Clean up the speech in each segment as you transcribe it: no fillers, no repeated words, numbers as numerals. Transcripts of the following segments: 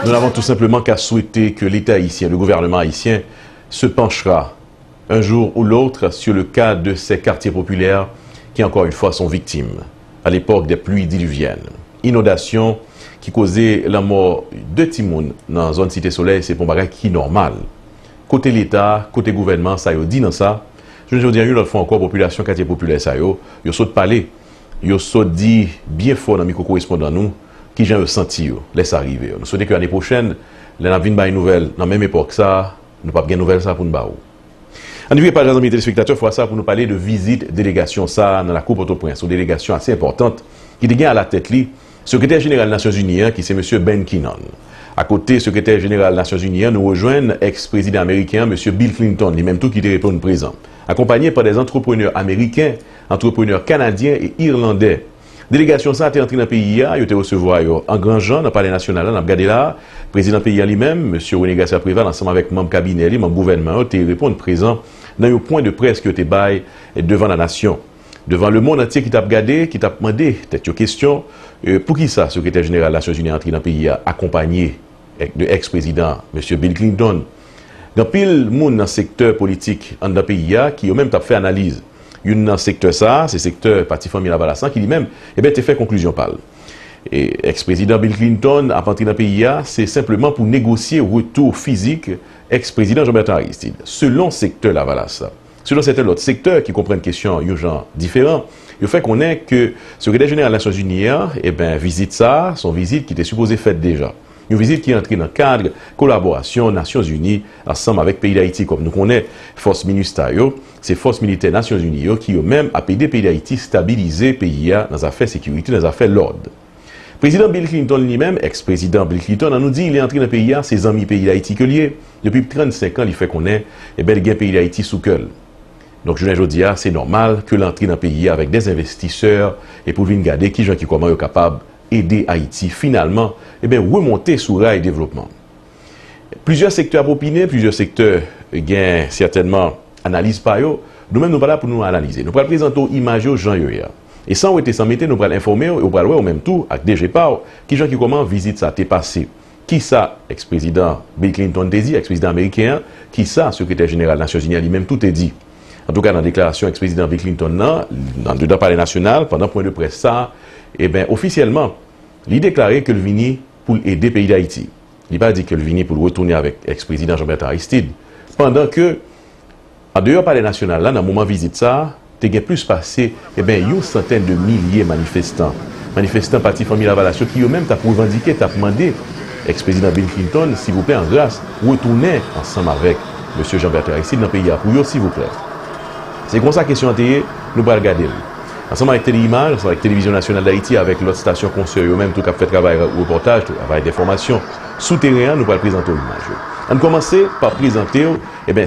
Nous n'avons tout simplement qu'à souhaiter que l'État haïtien, le gouvernement haïtien, se penchera un jour ou l'autre sur le cas de ces quartiers populaires qui, encore une fois, sont victimes à l'époque des pluies diluviennes. Inondations qui causaient la mort de Timoun dans la zone Cité Soleil, c'est pour bagage qui est normal. Côté l'État, côté gouvernement, ça y est dit dans ça. Je veux dire, une autre fois encore, population, quartier populaire, ça y est, saute parler, ils saute dit bien fort dans le micro-correspondant nous, qui j'ai ressenti, laisse arriver. Nous souhaitons que l'année prochaine, les avons une nouvelle, dans la même époque, ça, nous pas bien nouvelle ça pour nous baou. En début, pas mes téléspectateurs, il faut ça pour nous parler de visite délégation, ça, dans la Coupe Port-au-Prince, une délégation assez importante, qui est à la tête, secrétaire général des Nations Unies, qui c'est M. Ben Kinnon. À côté, secrétaire général des Nations Unies, nous rejoignent ex-président américain, M. Bill Clinton, lui-même tout qui était répondu présent, accompagné par des entrepreneurs américains, entrepreneurs canadiens et irlandais. Délégation ça est entrée dans le pays, il a été recevoir en grand genre dans le palais national, on a regardé là, le président du pays lui-même, M. René Garcia Préval, ensemble avec membre cabinet, membre gouvernement, il répondu présent dans un point de presse qui a été bail devant la nation, devant le monde entier qui t'a regardé, qui t'a demandé peut-être une question, pour qui ça, secrétaire général des Nations Unies entré dans le pays, accompagné de ex-président M. Bill Clinton. Il y a pile de monde dans le secteur politique dans le pays qui a même fait analyse. Il y a un secteur ça, c'est le secteur Parti Famille Lavalassa, qui lui-même, eh bien, fait conclusion par. Et ex-président Bill Clinton, à partir d'un pays, c'est simplement pour négocier retour physique ex-président Jean-Bertrand Aristide. Selon le secteur Lavalassa, selon certains autres secteurs qui comprennent question un genre différent, il fait qu'on est que le secrétaire général des Nations Unies, eh bien, visite ça, son visite qui était supposée faite déjà. Une visite qui est entrée dans le cadre de collaboration Nations Unies ensemble avec le pays d'Haïti. Comme nous connaissons, force ministère, c'est force militaire Nations Unies qui ont même aidé le pays d'Haïti stabiliser le pays dans les affaires de sécurité, dans les affaires de l'ordre. Président Bill Clinton lui-même, ex-président Bill Clinton, nous dit qu'il est entré dans le pays, ses amis pays d'Haïti que lié. Depuis 35 ans, il fait qu'on est, et bien, il y a un pays d'Haïti sous cœur. Donc, je veux dire, c'est normal que l'entrée dans le pays avec des investisseurs et pour venir regarder qui sont capables aider Haïti finalement remonter sur rail développement. Plusieurs secteurs opinés, plusieurs secteurs gain certainement analyse par eux. Nous-mêmes nous pas là pour nous analyser. Nous allons présenter l'image aux gens et sans être sans mettre nous allons informer et nous allons au même tour avec DG Pau qui gens qui comment visite ça t'est passé. Qui ça ex-président Bill Clinton te dit, ex-président américain, qui ça secrétaire général des Nations Unies lui-même tout est dit. En tout cas dans la déclaration ex-président Bill Clinton dans le palais national pendant point de presse ça officiellement, il déclaré que le vini pour aider le pays d'Haïti. Il n'a pas dit que le vini pour retourner avec l'ex-président Jean-Bertrand Aristide. Pendant que, en dehors palais national, là, dans le moment visite ça, il y a plus passé, une centaine de milliers de manifestants. Manifestants Parti Famille Lavalassa qui eux-mêmes t'ont revendiqué, t'ont demandé, ex-président Bill Clinton, s'il vous plaît, en grâce, retournez ensemble avec M. Jean-Bertrand Aristide dans le pays pour eux, s'il vous plaît. C'est comme ça la question nous allons regarder. Ensemble avec Téléimage, ensemble avec Télévision Nationale d'Haïti, avec l'autre station conseil, eux-mêmes, tout qui a fait travail reportage, travail d'information souterrain, nous allons présenter l'image. On commence par présenter,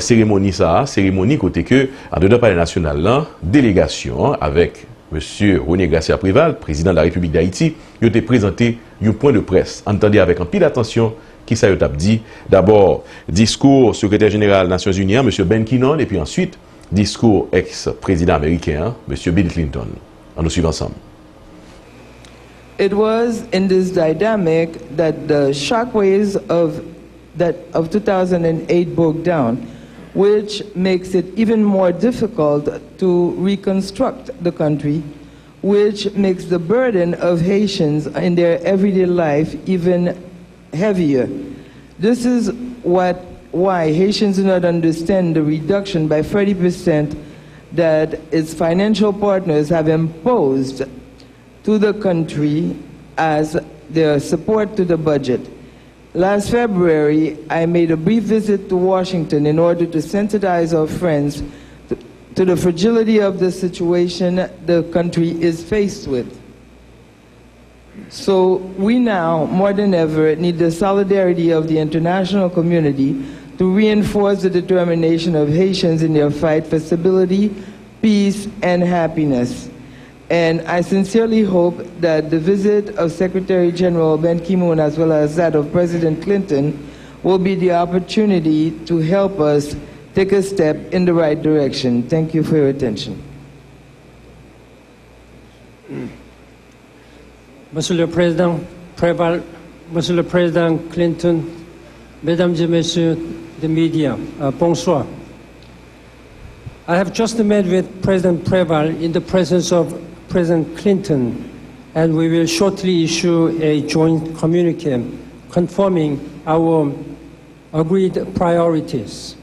cérémonie ça, cérémonie côté que, en dedans palais national là, délégation avec M. René Garcia Préval, président de la République d'Haïti, il a présenté un point de presse. Entendez avec un pile d'attention qui ça a dit. D'abord, discours secrétaire général des Nations Unies, M. Ben Kinnon, et puis ensuite, discours ex-président américain, M. Bill Clinton. On nous suit ensemble. It was in this dynamic that the shockwaves of 2008 broke down, which makes it even more difficult to reconstruct the country, which makes the burden of Haitians in their everyday life even heavier. This is why Haitians do not understand the reduction by 30% that its financial partners have imposed to the country as their support to the budget. Last February, I made a brief visit to Washington in order to sensitize our friends to the fragility of the situation the country is faced with. So we now, more than ever, need the solidarity of the international community to reinforce the determination of Haitians in their fight for stability, peace, and happiness. And I sincerely hope that the visit of Secretary General Ban Ki-moon as well as that of President Clinton will be the opportunity to help us take a step in the right direction. Thank you for your attention. Monsieur le Président Préval, Monsieur le Président Clinton, Mesdames et Messieurs the media, bonsoir. I have just met with President Preval in the presence of President Clinton, and we will shortly issue a joint communique confirming our agreed priorities.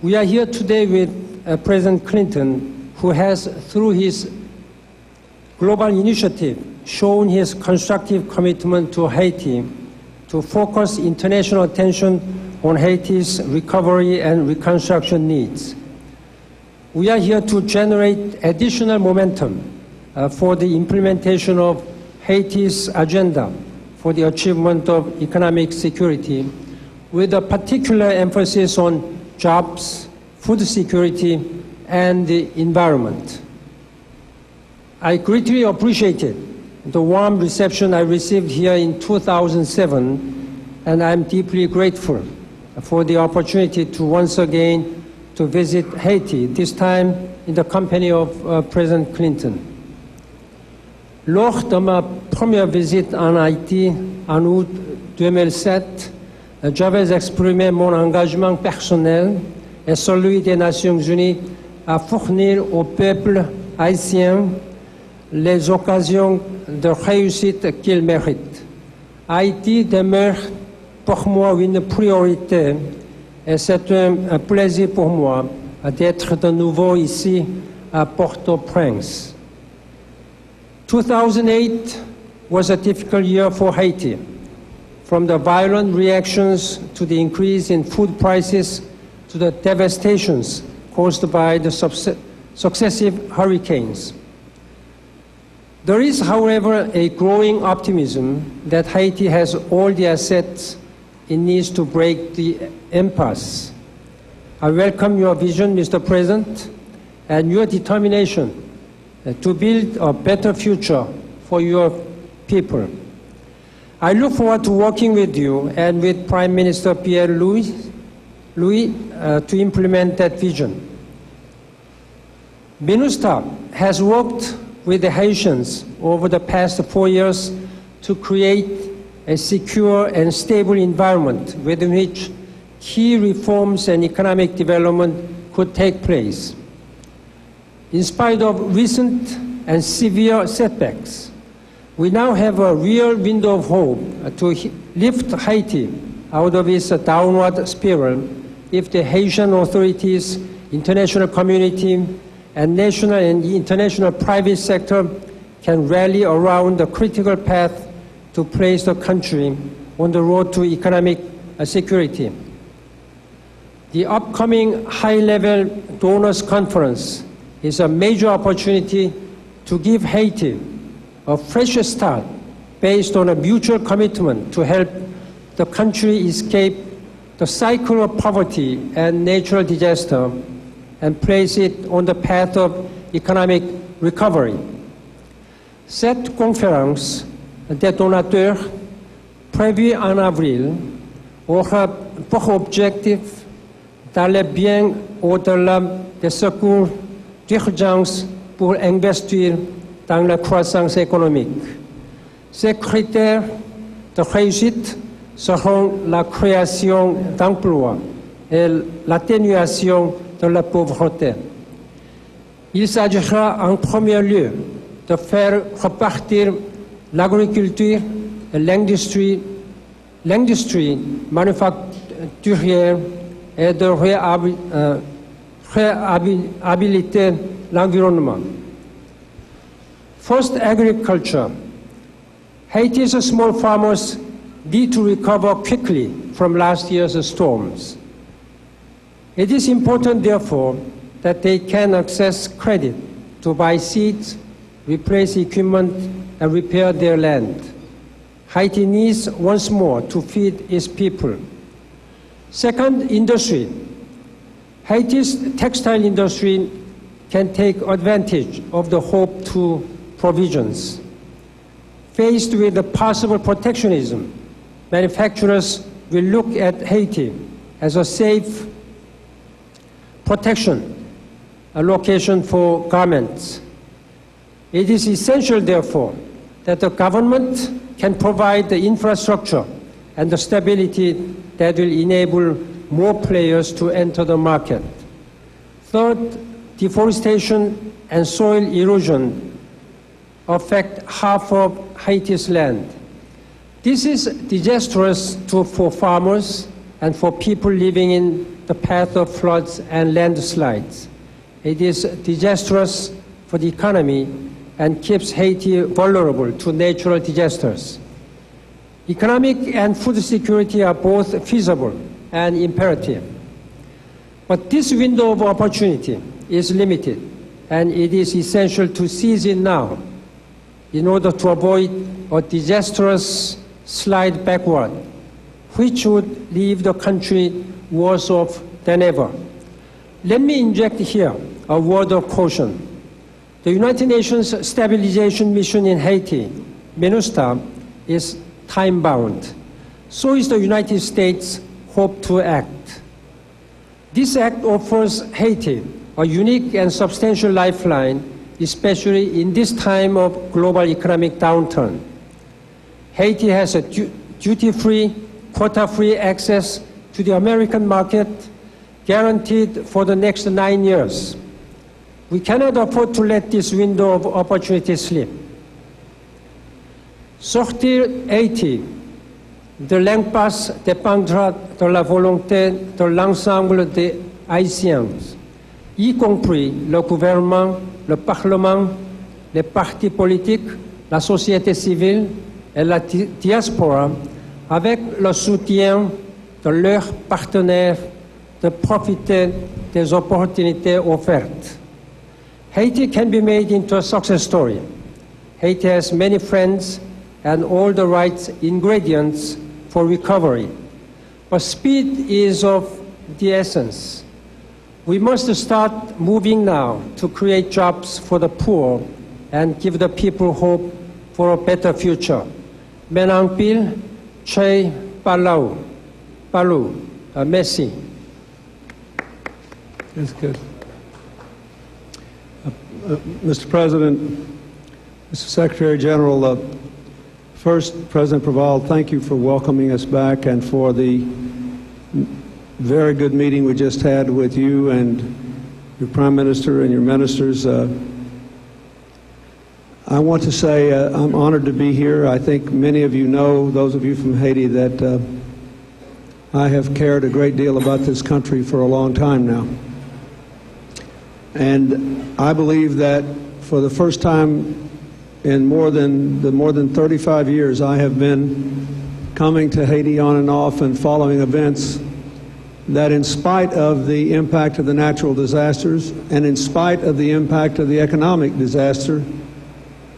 We are here today with President Clinton, who has, through his global initiative, shown his constructive commitment to Haiti to focus international attention on Haiti's recovery and reconstruction needs. We are here to generate additional momentum for the implementation of Haiti's agenda for the achievement of economic security, with a particular emphasis on jobs, food security, and the environment. I greatly appreciated the warm reception I received here in 2007, and I'm deeply grateful for the opportunity to once again to visit Haiti, this time in the company of President Clinton. Lors de ma première visite en Haïti en août 2007, j'avais exprimé mon engagement personnel et celui des Nations Unies à fournir au peuple haïtien les occasions de réussite qu'il mérite. Haïti demeure pour moi une priorité et c'est un plaisir pour moi d'être de nouveau ici à Port-au-Prince. 2008 was a difficult year for Haiti, from the violent reactions to the increase in food prices to the devastations caused by the successive hurricanes. There is, however, a growing optimism that Haiti has all the assets it needs to break the impasse. I welcome your vision, Mr. President, and your determination to build a better future for your people. I look forward to working with you and with Prime Minister Pierre-Louis to implement that vision. MINUSTAH has worked with the Haitians over the past 4 years to create a secure and stable environment within which key reforms and economic development could take place. In spite of recent and severe setbacks, we now have a real window of hope to lift Haiti out of its downward spiral if the Haitian authorities, international community, and national and international private sector can rally around the critical path to place the country on the road to economic security. The upcoming high-level donors conference is a major opportunity to give Haiti a fresh start based on a mutual commitment to help the country escape the cycle of poverty and natural disaster and place it on the path of economic recovery. Cette conférence des donateurs, prévue en avril, aura pour objectif d'aller bien au-delà des secours d'urgence pour investir dans la croissance économique. Ces critères de réussite seront la création d'emplois et l'atténuation de la pauvreté. Il s'agira en premier lieu de faire repartir l'agriculture et l'industrie manufacturière et de réhabiliter l'environnement. First, agriculture. Haiti's small farmers need to recover quickly from last year's storms. It is important, therefore, that they can access credit to buy seeds, replace equipment, and repair their land. Haiti needs once more to feed its people. Second, industry. Haiti's textile industry can take advantage of the Hope 2 provisions. Faced with the possible protectionism, manufacturers will look at Haiti as a safe protection, a location for garments. It is essential, therefore, that the government can provide the infrastructure and the stability that will enable more players to enter the market. Third, deforestation and soil erosion affect half of Haiti's land. This is disastrous for farmers and for people living in the path of floods and landslides. It is disastrous for the economy and keeps Haiti vulnerable to natural disasters. Economic and food security are both feasible and imperative. But this window of opportunity is limited, and it is essential to seize it now in order to avoid a disastrous slide backward, which would leave the country worse off than ever. Let me inject here a word of caution. The United Nations Stabilization Mission in Haiti, MINUSTAH, is time-bound. So is the United States' hope to act. This act offers Haiti a unique and substantial lifeline, especially in this time of global economic downturn. Haiti has a duty-free, quota-free access to the American market guaranteed for the next 9 years. We cannot afford to let this window of opportunity slip. Sortir Haiti de l'impasse dépendra de la volonté de l'ensemble des Haïtiens, y compris le gouvernement, le Parlement, les partis politiques, la société civile et la diaspora, avec le soutien de leurs partenaires, de profiter des opportunités offertes. Haiti can be made into a success story. Haiti has many friends and all the right ingredients for recovery. But speed is of the essence. We must start moving now to create jobs for the poor and give the people hope for a better future. Menang pil, Che Palau, Messi. That's good. Mr. President, Mr. Secretary General, first, President Preval, thank you for welcoming us back and for the very good meeting we just had with you and your Prime Minister and your ministers. I want to say I'm honored to be here. I think many of you know, those of you from Haiti, that I have cared a great deal about this country for a long time now. And I believe that for the first time in more than 35 years, I have been coming to Haiti on and off and following events that, in spite of the impact of the natural disasters and in spite of the impact of the economic disaster,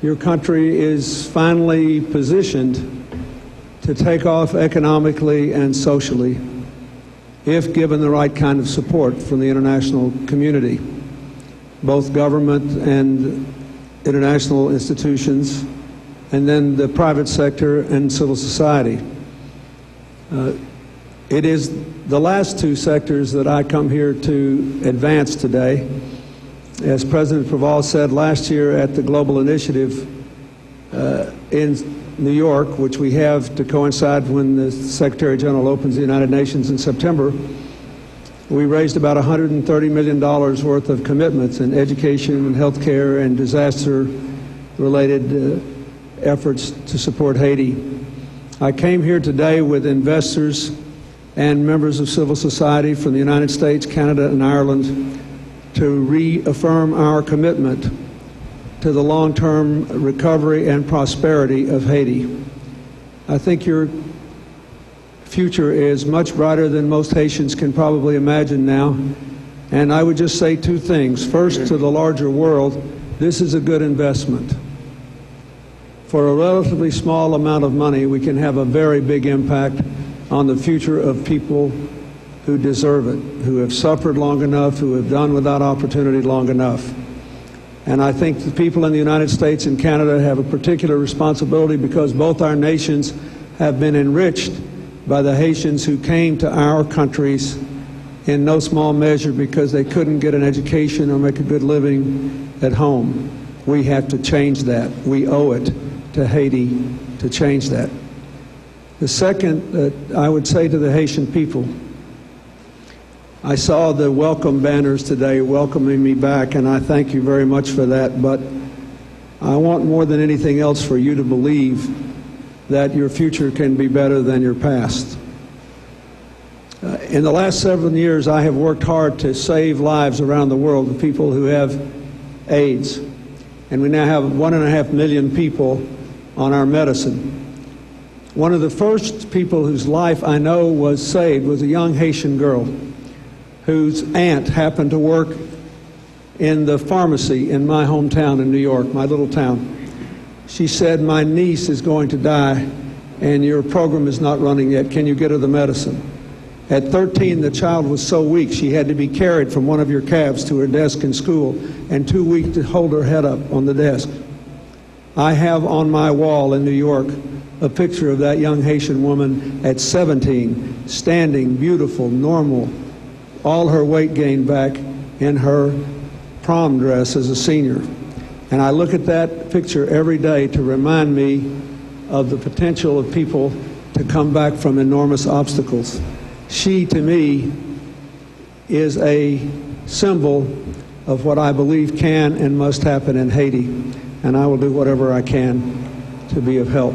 your country is finally positioned to take off economically and socially if given the right kind of support from the international community, both government and international institutions, and then the private sector and civil society. It is the last two sectors that I come here to advance today. As President Preval said last year at the Global Initiative in New York, which we have to coincide when the Secretary General opens the United Nations in September, we raised about $130 million worth of commitments in education and health care and disaster-related efforts to support Haiti. I came here today with investors and members of civil society from the United States, Canada, and Ireland to reaffirm our commitment to the long-term recovery and prosperity of Haiti. I think your future is much brighter than most Haitians can probably imagine now. And I would just say two things. First, to the larger world, this is a good investment. For a relatively small amount of money, we can have a very big impact on the future of people who deserve it, who have suffered long enough, who have done without opportunity long enough. And I think the people in the United States and Canada have a particular responsibility because both our nations have been enriched by the Haitians who came to our countries in no small measure because they couldn't get an education or make a good living at home. We have to change that. We owe it to Haiti to change that. The second that I would say to the Haitian people, I saw the welcome banners today welcoming me back, and I thank you very much for that, but I want more than anything else for you to believe that your future can be better than your past. In the last 7 years, I have worked hard to save lives around the world of people who have AIDS, and we now have 1.5 million people on our medicine. One of the first people whose life I know was saved was a young Haitian girl whose aunt happened to work in the pharmacy in my hometown in New York, my little town. She said, "My niece is going to die, and your program is not running yet. Can you get her the medicine?" At 13, the child was so weak she had to be carried from one of your cabs to her desk in school, and too weak to hold her head up on the desk. I have on my wall in New York a picture of that young Haitian woman at 17, standing, beautiful, normal, all her weight gained back in her prom dress as a senior. And I look at that picture every day to remind me of the potential of people to come back from enormous obstacles. She, to me, is a symbol of what I believe can and must happen in Haiti, and I will do whatever I can to be of help.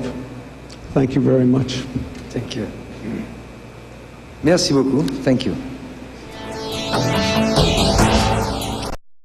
Thank you very much. Thank you. Merci beaucoup. Thank you.